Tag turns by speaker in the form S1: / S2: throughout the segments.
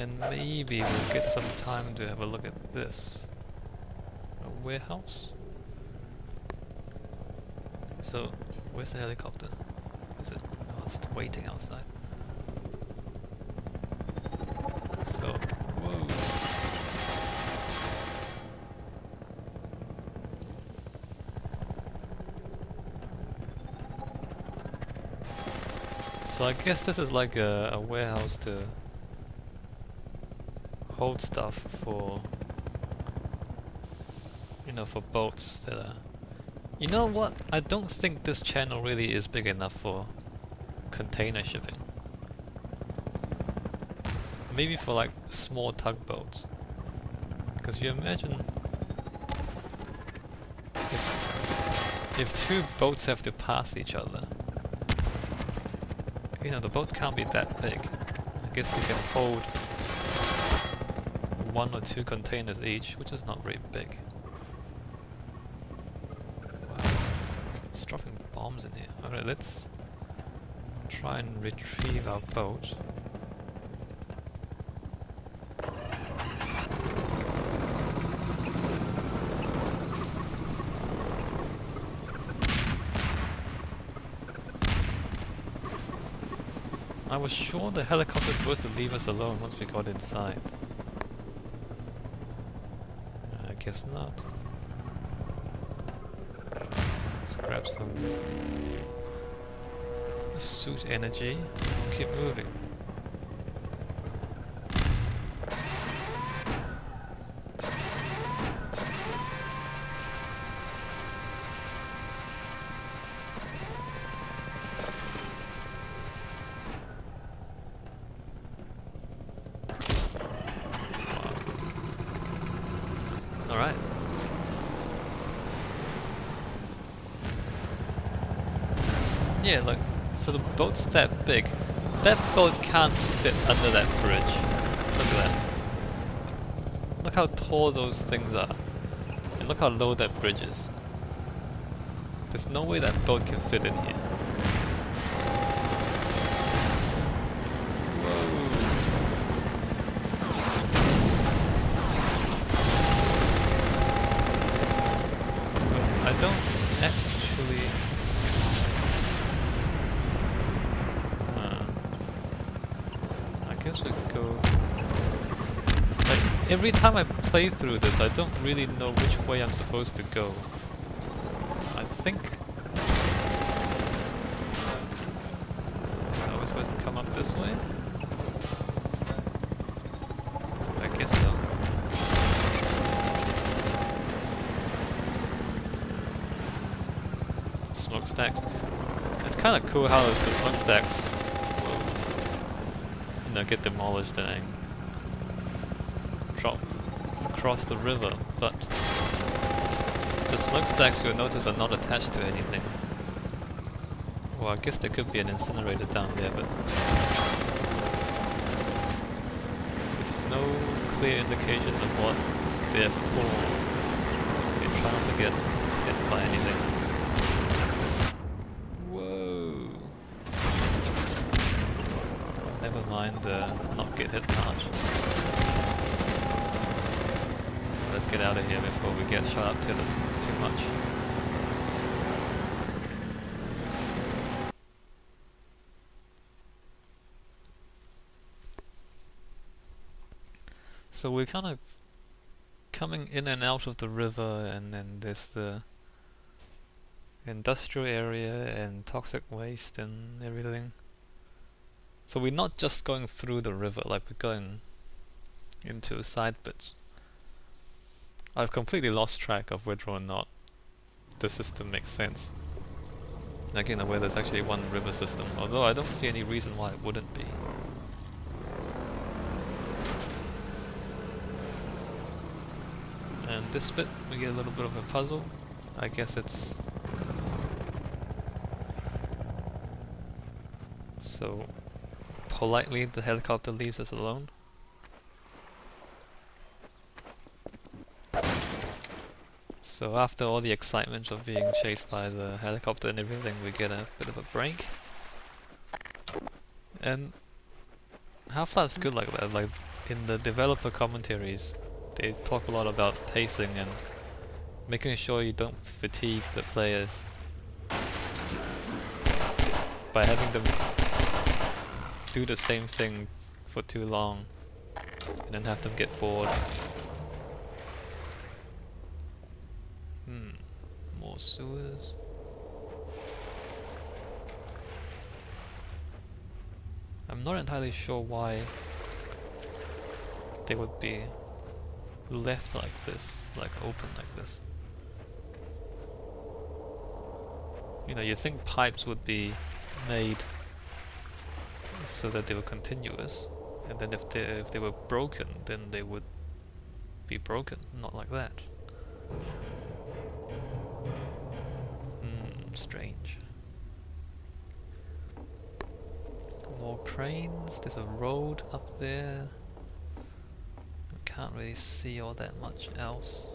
S1: And maybe we'll get some time to have a look at this. A warehouse? So, where's the helicopter? Is it? Oh, it's waiting outside. So, whoa. So I guess this is like a warehouse to hold stuff for, you know, for boats that are... You know what? I don't think this channel really is big enough for container shipping. Maybe for like small tugboats. Because you imagine if two boats have to pass each other, you know, the boats can't be that big. I guess they can hold 1 or 2 containers each, which is not very big. Wow, it's dropping bombs in here. Alright, let's try and retrieve our boat. I was sure the helicopter was supposed to leave us alone once we got inside. I guess not. Let's grab some suit energy and keep moving. Alright. Yeah, look, so the boat's that big. That boat can't fit under that bridge. Look at that. Look how tall those things are. And look how low that bridge is. There's no way that boat can fit in here. I don't actually... I guess we could go... Like, every time I play through this, I don't really know which way I'm supposed to go. I think... Are we supposed to come up this way? I guess so. Smokestacks. It's kind of cool how the smokestacks will, you know, get demolished and drop across the river, but the smokestacks you'll notice are not attached to anything. Well, I guess there could be an incinerator down there, but there's no clear indication of what they're for. They try not to get hit by anything. Never mind the not get hit part. Let's get out of here before we get shot up to too much. So we're kind of coming in and out of the river, and then there's the industrial area and toxic waste and everything. So we're not just going through the river, like we're going into side bits. I've completely lost track of whether or not the system makes sense. Like in a way there's actually one river system, although I don't see any reason why it wouldn't be. And this bit, we get a little bit of a puzzle. I guess it's... So... politely, the helicopter leaves us alone. So after all the excitement of being chased by the helicopter and everything, we get a bit of a break. And Half-Life's good like that, like in the developer commentaries, they talk a lot about pacing and making sure you don't fatigue the players by having them do the same thing for too long and then have them get bored. More sewers. I'm not entirely sure why they would be left like this, like open like this. You know, you think pipes would be made so that they were continuous, and then if they were broken, then they would be broken, not like that. Strange. More cranes, there's a road up there. I can't really see all that much else.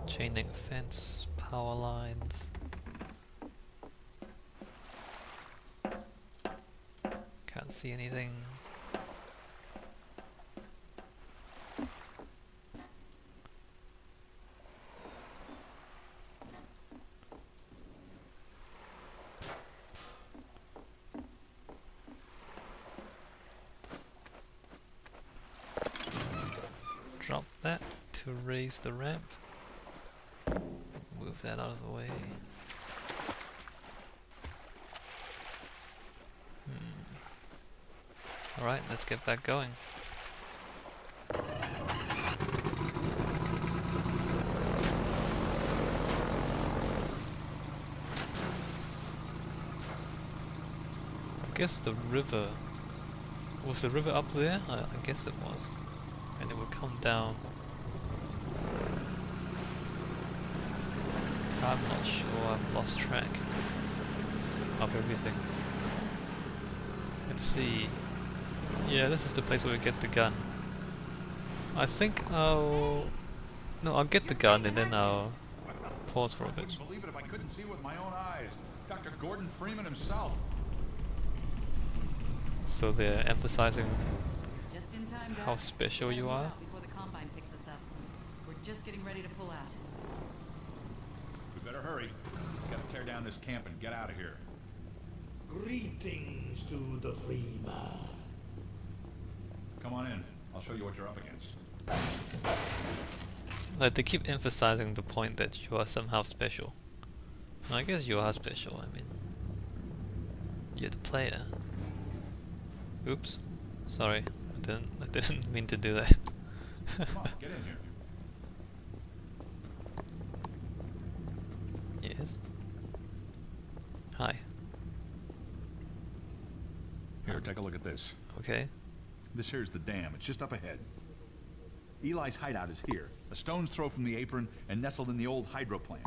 S1: Chain link fence, power lines. Can't see anything. Drop that to raise the ramp. Move that out of the way. Alright, let's get back going. I guess the river... Was the river up there? I guess it was. And it would come down. I'm not sure, I've lost track of everything. Let's see. Yeah, this is the place where we get the gun. I think I'll... No, I'll get the gun and then I'll pause for a bit.
S2: I couldn't believe it if I couldn't see it with my own eyes. Dr. Gordon Freeman himself.
S1: So they're emphasizing
S3: Just in time, Doc.
S1: how special you are.
S3: Before the combine picks us up. We're just getting ready to pull out.
S2: We better hurry. We gotta tear down this camp and get out of here.
S4: Greetings to the free man.
S2: Come on in. I'll show you what you're up against.
S1: Like, they keep emphasizing the point that you are somehow special. I guess you are special, I mean. You're the player. Oops. Sorry. I didn't mean to do that.
S2: Come on, get in here.
S1: Yes. Hi.
S2: Here, take a look at this.
S1: Okay.
S2: This here's the dam. It's just up ahead. Eli's hideout is here. A stone's throw from the apron and nestled in the old hydro plant.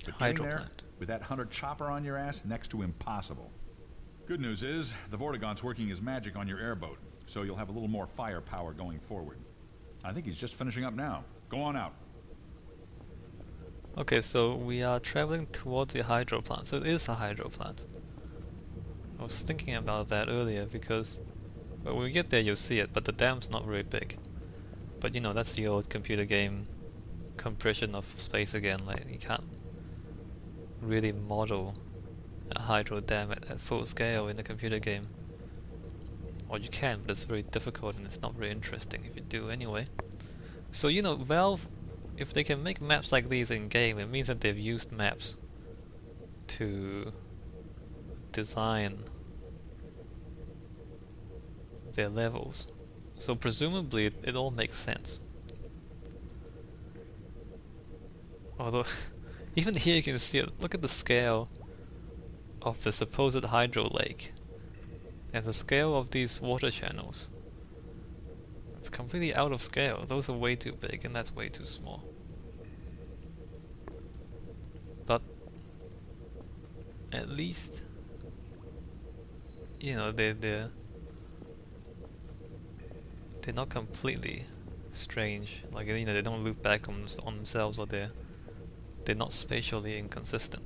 S2: But getting
S1: Hydro
S2: there,
S1: plant.
S2: with that hunter chopper on your ass, next to impossible. Good news is, the Vortigaunt's working his magic on your airboat, so you'll have a little more firepower going forward. I think he's just finishing up now. Go on out.
S1: Okay, so we are traveling towards the hydro plant. So it is a hydro plant. I was thinking about that earlier because when we get there you'll see it, but the dam's not very big. But you know, that's the old computer game compression of space again. Like, you can't really model a hydro dam at full scale in a computer game. Or you can, but it's very difficult and it's not very interesting if you do anyway. So you know, Valve, if they can make maps like these in game, it means that they've used maps to design their levels. So presumably it all makes sense. Although even here you can see it. Look at the scale of the supposed hydro lake and the scale of these water channels. It's completely out of scale. Those are way too big and that's way too small. But at least, you know, they're not completely strange. Like, you know, they don't loop back on themselves, or they're not spatially inconsistent.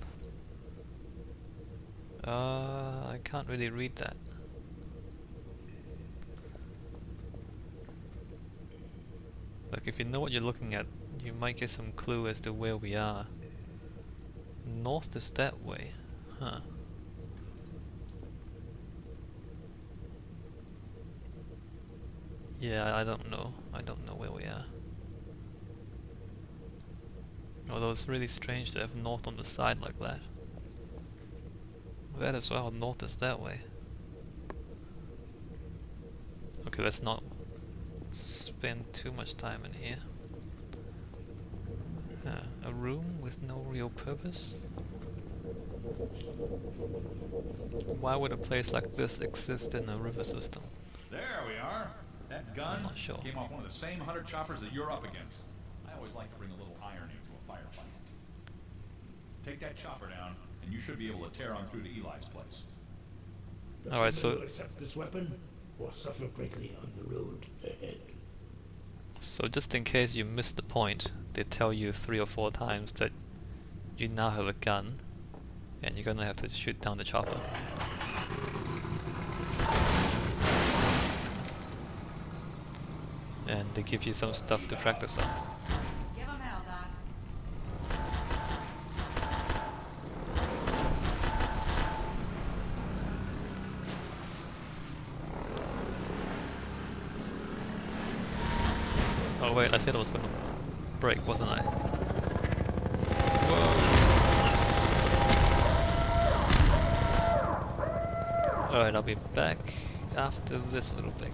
S1: I can't really read that. Like if you know what you're looking at, you might get some clue as to where we are. North is that way, huh? Yeah, I don't know. I don't know where we are. Although it's really strange to have north on the side like that. That as well, north is that way. Okay, let's not spend too much time in here. A room with no real purpose? Why would a place like this exist in a river system?
S2: There we are. That gun
S1: I'm not sure.
S2: came off one of the same hunter choppers that you're up against. I always like to bring a little irony to a firefight. Take that chopper down, and you should be able to tear on through to Eli's place.
S1: Alright, so
S4: accept this weapon or suffer greatly on the road ahead.
S1: So just in case you missed the point, they tell you 3 or 4 times that you now have a gun and you're gonna have to shoot down the chopper. And they give you some stuff to practice on.
S3: Give 'em hell, Doc.
S1: Oh wait, I said I was gonna break, wasn't I? Alright, I'll be back after this little bit.